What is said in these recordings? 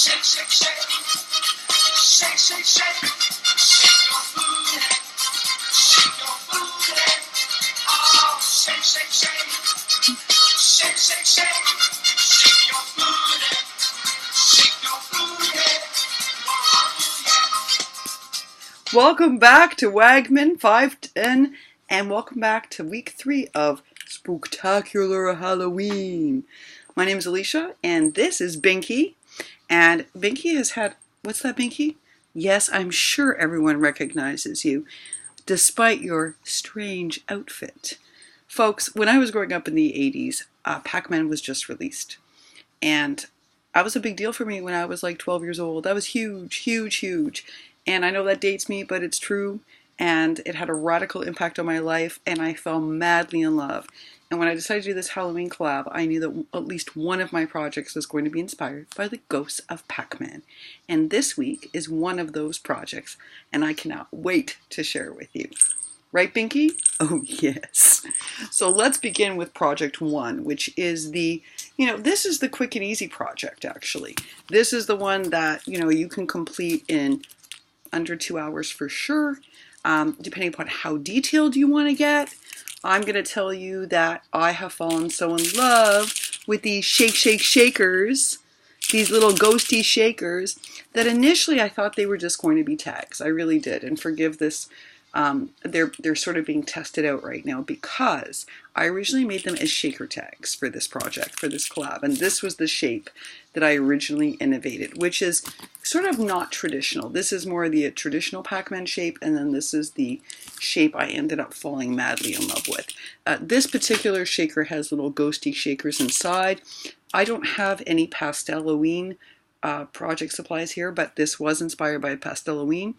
Shake, shake, shake. Shake, shake, shake. Shake your booty. Shake your booty. Oh, shake, shake, shake. Shake, shake, shake. Shake your booty. Shake your booty. Oh, yeah. Welcome back to Wagman 510, and welcome back to week 3 of Spooktacular Halloween. My name is Alicia, and this is Binky. And Binky has had, what's that, Binky? Yes, I'm sure everyone recognizes you, despite your strange outfit. Folks, when I was growing up in the 80s, Pac-Man was just released. And that was a big deal for me when I was like 12 years old. That was huge, huge, huge. And I know that dates me, but it's true. And it had a radical impact on my life, and I fell madly in love. And when I decided to do this Halloween collab, I knew that at least one of my projects was going to be inspired by the ghosts of Pac-Man. And this week is one of those projects, and I cannot wait to share it with you. Right, Binky? Oh, yes. So let's begin with project 1, which is this is the quick and easy project, actually. This is the one that, you can complete in under 2 hours for sure, depending upon how detailed you want to get. I'm going to tell you that I have fallen so in love with these shakers, these little ghosty shakers, that initially I thought they were just going to be tags. I really did. And forgive this, they're sort of being tested out right now because I originally made them as shaker tags for this project, for this collab. And this was the shape that I originally innovated, which is sort of not traditional. This is more the traditional Pac-Man shape, and then this is the shape I ended up falling madly in love with. This particular shaker has little ghosty shakers inside. I don't have any Pastel-Halloween project supplies here, but this was inspired by Pastel-Halloween.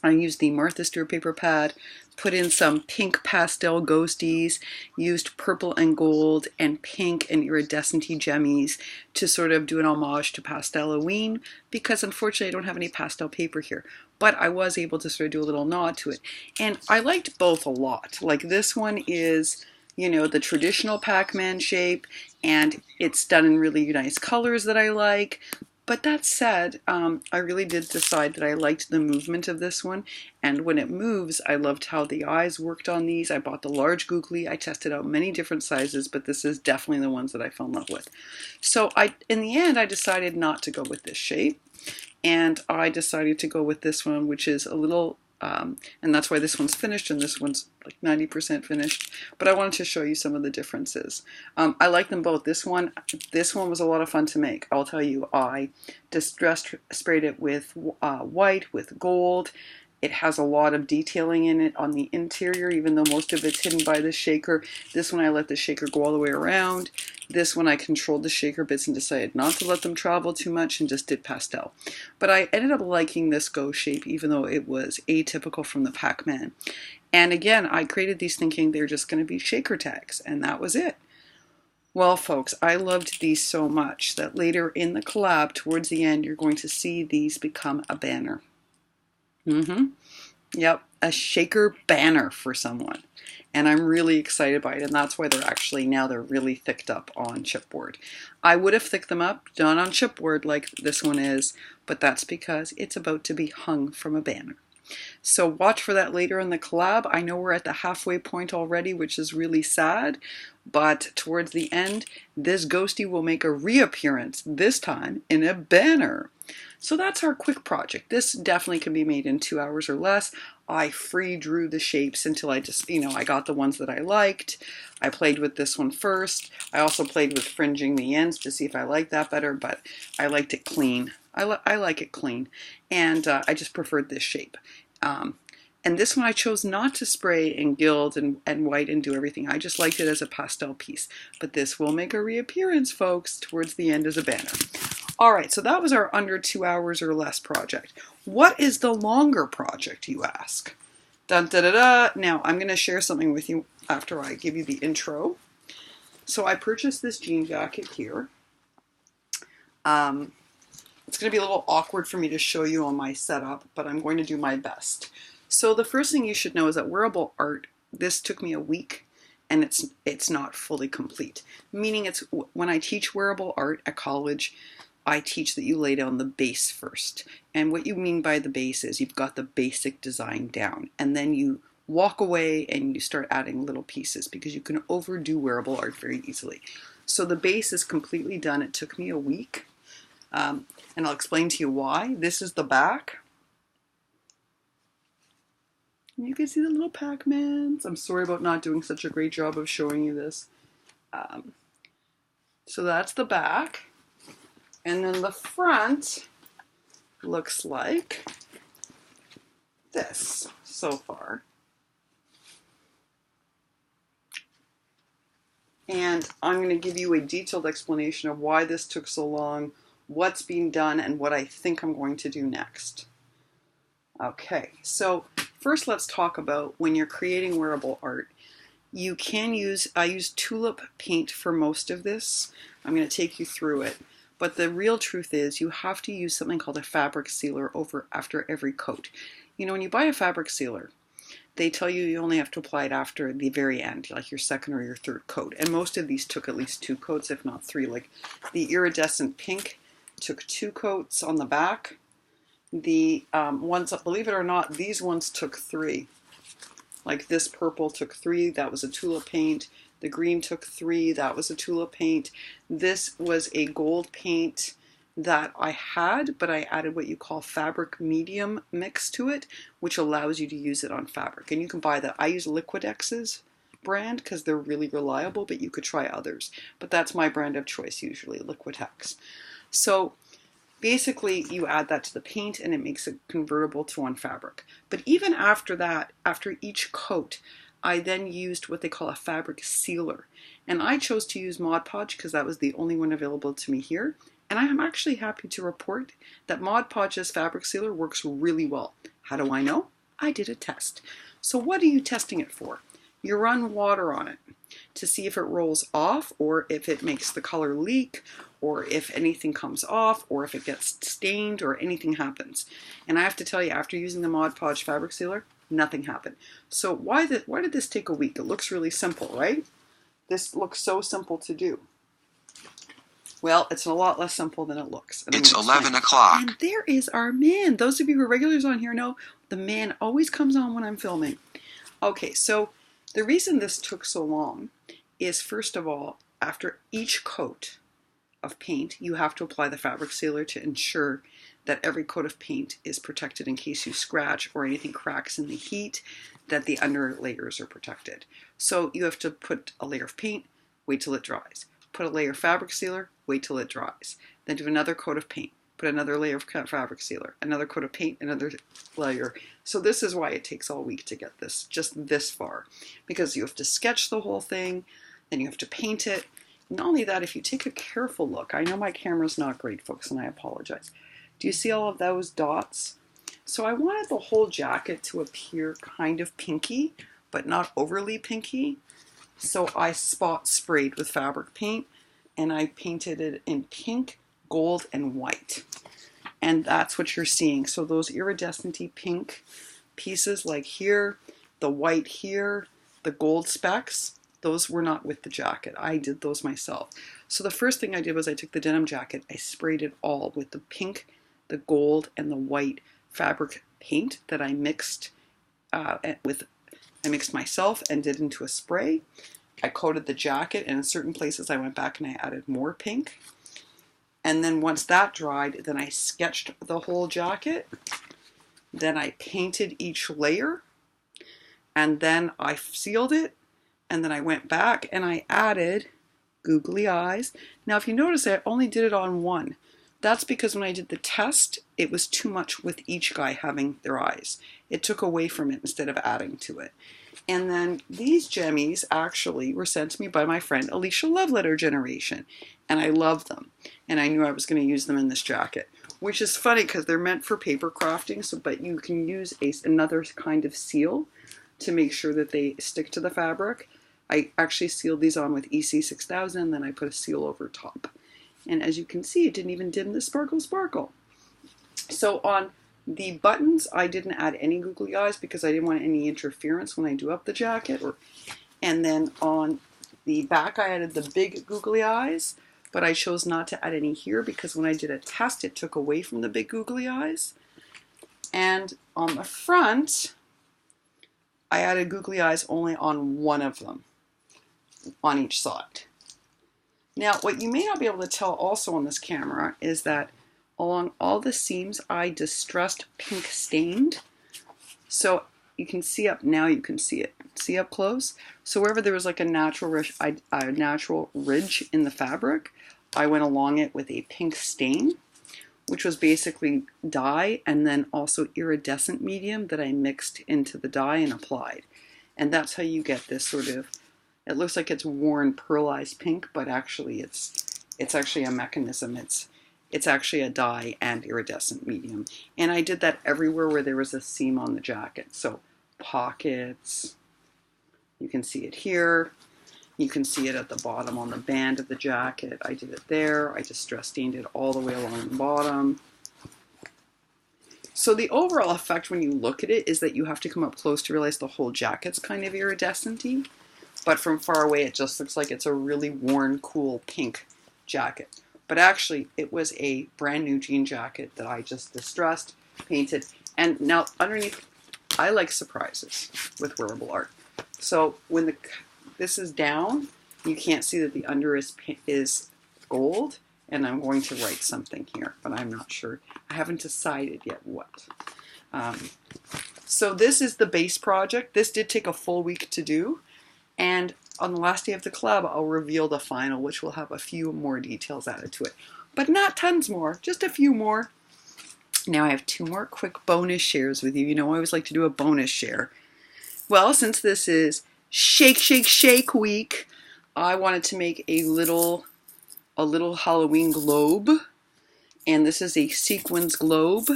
I used the Martha Stewart paper pad, put in some pink pastel ghosties, used purple and gold and pink and iridescent gemmies to sort of do an homage to Pastel-Halloween, because unfortunately I don't have any pastel paper here. But I was able to sort of do a little nod to it. And I liked both a lot. Like this one is, the traditional Pac-Man shape, and it's done in really nice colors that I like. But that said, I really did decide that I liked the movement of this one, and when it moves, I loved how the eyes worked on these. I bought the large googly. I tested out many different sizes, but this is definitely the ones that I fell in love with. So in the end, I decided not to go with this shape, and I decided to go with this one, which is a little, and that's why this one's finished and this one's like 90% finished. But I wanted to show you some of the differences. I like them both. This one was a lot of fun to make. I'll tell you, I distress sprayed it with white, with gold. It has a lot of detailing in it on the interior, even though most of it's hidden by the shaker. This one I let the shaker go all the way around. This one I controlled the shaker bits and decided not to let them travel too much and just did pastel. But I ended up liking this ghost shape, even though it was atypical from the Pac-Man. And again, I created these thinking they're just going to be shaker tags, and that was it. Well, folks, I loved these so much that later in the collab, towards the end, you're going to see these become a banner. Yep, a shaker banner for someone. And I'm really excited by it, and that's why they're really thicked up on chipboard. I would have thicked them up, not on chipboard like this one is, but that's because it's about to be hung from a banner. So watch for that later in the collab. I know we're at the halfway point already, which is really sad, but towards the end, this ghosty will make a reappearance, this time in a banner. So that's our quick project. This definitely can be made in 2 hours or less. I free drew the shapes until I just, I got the ones that I liked. I played with this one first. I also played with fringing the ends to see if I liked that better, but I liked it clean. I like it clean, and I just preferred this shape. And this one I chose not to spray and gild and white and do everything. I just liked it as a pastel piece. But this will make a reappearance, folks, towards the end as a banner. All right, so that was our under 2 hours or less project. What is the longer project, you ask? Dun, da, da, da. Now, I'm going to share something with you after I give you the intro. So I purchased this jean jacket here. It's going to be a little awkward for me to show you on my setup, but I'm going to do my best. So the first thing you should know is that wearable art, this took me a week, and it's not fully complete. Meaning when I teach wearable art at college, I teach that you lay down the base first. And what you mean by the base is you've got the basic design down, and then you walk away and you start adding little pieces, because you can overdo wearable art very easily. So the base is completely done. It took me a week, and I'll explain to you why. This is the back. You can see the little Pac-Mans. I'm sorry about not doing such a great job of showing you this. So that's the back. And then the front looks like this so far. And I'm going to give you a detailed explanation of why this took so long, what's being done, and what I think I'm going to do next. Okay, so first let's talk about when you're creating wearable art. You can use, I use tulip paint for most of this. I'm going to take you through it. But the real truth is you have to use something called a fabric sealer after every coat. You know, when you buy a fabric sealer, they tell you you only have to apply it after the very end, like your second or your third coat. And most of these took at least 2 coats, if not 3. Like the iridescent pink took 2 coats on the back. The ones, believe it or not, these ones took 3. Like this purple took 3, that was a tulip paint. The green took 3, that was a tulip paint. This was a gold paint that I had, but I added what you call fabric medium mix to it, which allows you to use it on fabric. And you can buy that. I use Liquidex's brand because they're really reliable, but you could try others. But that's my brand of choice usually, Liquidex. So basically you add that to the paint and it makes it convertible to on fabric. But even after that, after each coat, I then used what they call a fabric sealer. And I chose to use Mod Podge because that was the only one available to me here. And I am actually happy to report that Mod Podge's fabric sealer works really well. How do I know? I did a test. So what are you testing it for? You run water on it to see if it rolls off, or if it makes the color leak, or if anything comes off, or if it gets stained, or anything happens. And I have to tell you, after using the Mod Podge fabric sealer, nothing happened. So why did this take a week? It looks really simple, right? This looks so simple to do. Well, it's a lot less simple than it looks. It's 11 o'clock. And there is our man. Those of you who are regulars on here know the man always comes on when I'm filming. Okay, so the reason this took so long is, first of all, after each coat of paint, you have to apply the fabric sealer to ensure that every coat of paint is protected in case you scratch or anything cracks in the heat, that the under layers are protected. So you have to put a layer of paint, wait till it dries. Put a layer of fabric sealer, wait till it dries. Then do another coat of paint, put another layer of fabric sealer, another coat of paint, another layer. So this is why it takes all week to get this, just this far. Because you have to sketch the whole thing, then you have to paint it. Not only that, if you take a careful look, I know my camera's not great, folks, and I apologize. Do you see all of those dots? So I wanted the whole jacket to appear kind of pinky, but not overly pinky. So I spot sprayed with fabric paint, and I painted it in pink, gold, and white. And that's what you're seeing. So those iridescent-y pink pieces like here, the white here, the gold specks, those were not with the jacket. I did those myself. So the first thing I did was I took the denim jacket, I sprayed it all with the pink, the gold, and the white fabric paint that I mixed I mixed myself and did into a spray. I coated the jacket, and in certain places I went back and I added more pink. And then once that dried, then I sketched the whole jacket. Then I painted each layer, and then I sealed it, and then I went back and I added googly eyes. Now if you notice, I only did it on one. That's because when I did the test, it was too much with each guy having their eyes. It took away from it instead of adding to it. And then these jemmies actually were sent to me by my friend Alicia Loveletter Generation. And I love them. And I knew I was going to use them in this jacket. Which is funny because they're meant for paper crafting, but you can use another kind of seal to make sure that they stick to the fabric. I actually sealed these on with EC6000, then I put a seal over top. And as you can see, it didn't even dim the sparkle sparkle. So on the buttons, I didn't add any googly eyes because I didn't want any interference when I do up the jacket. And then on the back, I added the big googly eyes but I chose not to add any here because when I did a test, it took away from the big googly eyes. And on the front, I added googly eyes only on one of them, on each side. Now, what you may not be able to tell also on this camera is that along all the seams, I distressed pink stained. So you can see up now, you can see it. See up close? So wherever there was like a natural ridge in the fabric, I went along it with a pink stain, which was basically dye and then also iridescent medium that I mixed into the dye and applied. And that's how you get this sort of, it looks like it's worn pearlized pink, but actually it's actually a mechanism. It's actually a dye and iridescent medium. And I did that everywhere where there was a seam on the jacket. So pockets, you can see it here. You can see it at the bottom on the band of the jacket. I did it there. I distress stained it all the way along the bottom. So the overall effect when you look at it is that you have to come up close to realize the whole jacket's kind of iridescent-y. But from far away, it just looks like it's a really worn, cool pink jacket. But actually, it was a brand new jean jacket that I just distressed, painted. And now underneath, I like surprises with wearable art. So when this is down, you can't see that the under is gold. And I'm going to write something here, but I'm not sure. I haven't decided yet what. So this is the base project. This did take a full week to do. And on the last day of the collab, I'll reveal the final, which will have a few more details added to it. But not tons more, just a few more. Now I have 2 more quick bonus shares with you. You know I always like to do a bonus share. Well, since this is Shake, Shake, Shake week, I wanted to make a little Halloween globe. And this is a sequins globe.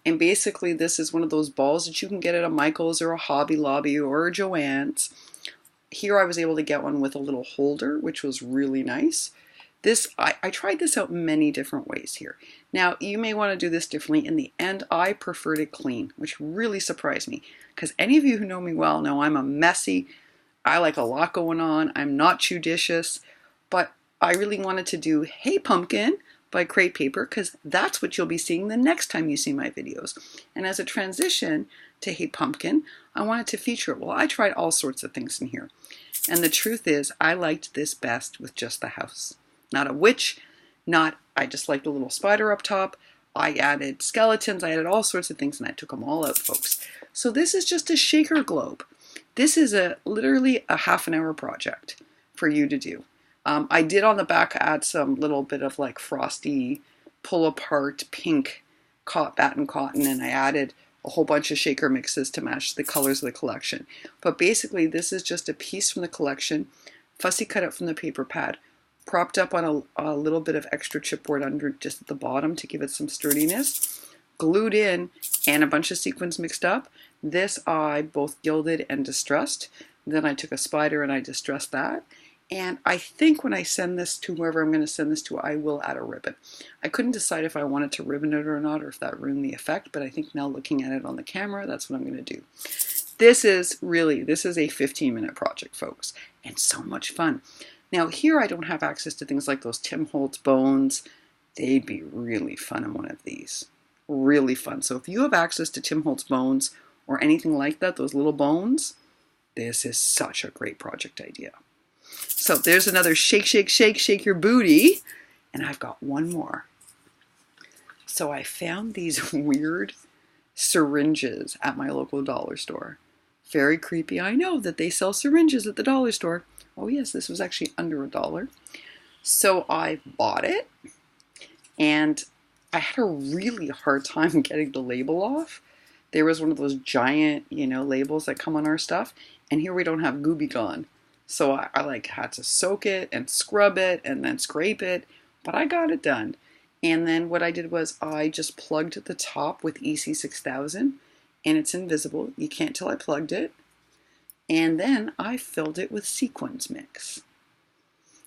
And basically this is one of those balls that you can get at a Michael's or a Hobby Lobby or a Joann's. Here I was able to get one with a little holder, which was really nice. I tried this out many different ways here. Now, you may want to do this differently. In the end, I preferred it clean, which really surprised me. Because any of you who know me well know I'm a messy, I like a lot going on, I'm not judicious, but I really wanted to do Hey Pumpkin by Crate Paper because that's what you'll be seeing the next time you see my videos. And as a transition to Hey Pumpkin, I wanted to feature it. Well, I tried all sorts of things in here. And the truth is, I liked this best with just the house. Not a witch, I just liked the little spider up top. I added skeletons, I added all sorts of things, and I took them all out, folks. So this is just a shaker globe. This is literally a half-an-hour project for you to do. I did on the back add some little bit of like frosty pull-apart pink batten cotton, and I added a whole bunch of shaker mixes to match the colors of the collection. But basically, this is just a piece from the collection, fussy cut up from the paper pad, propped up on a little bit of extra chipboard under just at the bottom to give it some sturdiness, glued in, and a bunch of sequins mixed up. This I both gilded and distressed. Then I took a spider and I distressed that. And I think when I send this to whoever I'm going to send this to, I will add a ribbon. I couldn't decide if I wanted to ribbon it or not, or if that ruined the effect, but I think now looking at it on the camera, that's what I'm going to do. This is a 15-minute project, folks, and so much fun. Now here I don't have access to things like those Tim Holtz bones. They'd be really fun in one of these. Really fun. So if you have access to Tim Holtz bones or anything like that, those little bones, this is such a great project idea. So there's another shake, shake, shake, shake your booty. And I've got one more. So I found these weird syringes at my local dollar store. Very creepy. I know that they sell syringes at the dollar store. Oh yes, this was actually under $1. So I bought it. And I had a really hard time getting the label off. There was one of those giant, labels that come on our stuff. And here we don't have Gooby Gone. So I had to soak it and scrub it and then scrape it, but I got it done. And then what I did was I just plugged the top with EC6000 and it's invisible. You can't tell I plugged it. And then I filled it with sequins mix.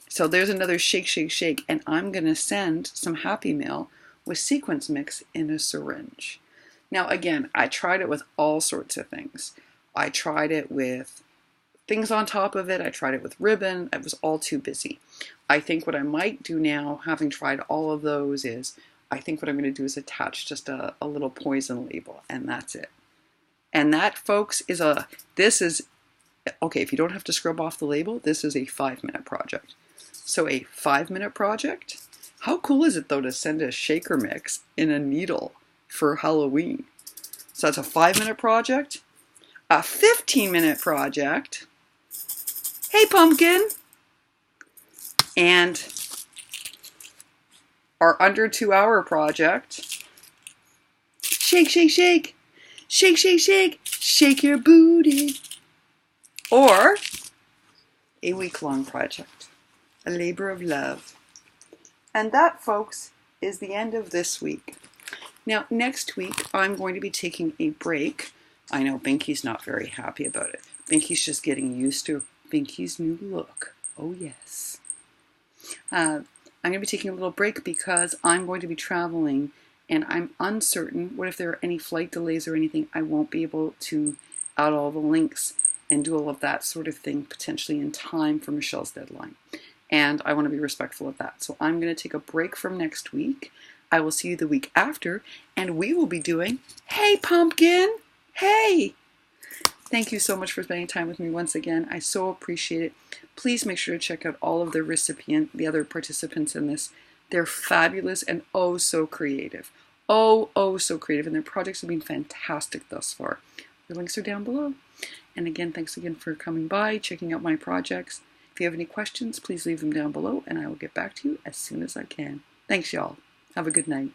So there's another shake, shake, shake, and I'm going to send some Happy Mail with sequins mix in a syringe. Now again, I tried it with all sorts of things. I tried it with things on top of it. I tried it with ribbon. I was all too busy. I think what I might do now, having tried all of those, is I think what I'm going to do is attach just a little poison label, and that's it. And that, folks, okay, if you don't have to scrub off the label, this is a 5-minute project. So a 5-minute project? How cool is it, though, to send a shaker mix in a needle for Halloween? So that's a 5-minute project. A 15-minute project. Hey, pumpkin! And our under 2-hour project. Shake, shake, shake. Shake, shake, shake. Shake your booty. Or a week-long project. A labor of love. And that, folks, is the end of this week. Now, next week, I'm going to be taking a break. I know Binky's not very happy about it. Binky's just getting used to Binky's new look. Oh, yes. I'm going to be taking a little break because I'm going to be traveling, and I'm uncertain. What if there are any flight delays or anything? I won't be able to add all the links and do all of that sort of thing potentially in time for Michelle's deadline. And I want to be respectful of that. So I'm going to take a break from next week. I will see you the week after, and we will be doing Hey Pumpkin! Hey! Thank you so much for spending time with me once again. I so appreciate it. Please make sure to check out all of the other participants in this. They're fabulous and oh so creative. Oh so creative. And their projects have been fantastic thus far. The links are down below. And again, thanks again for coming by, checking out my projects. If you have any questions, please leave them down below and I will get back to you as soon as I can. Thanks, y'all. Have a good night.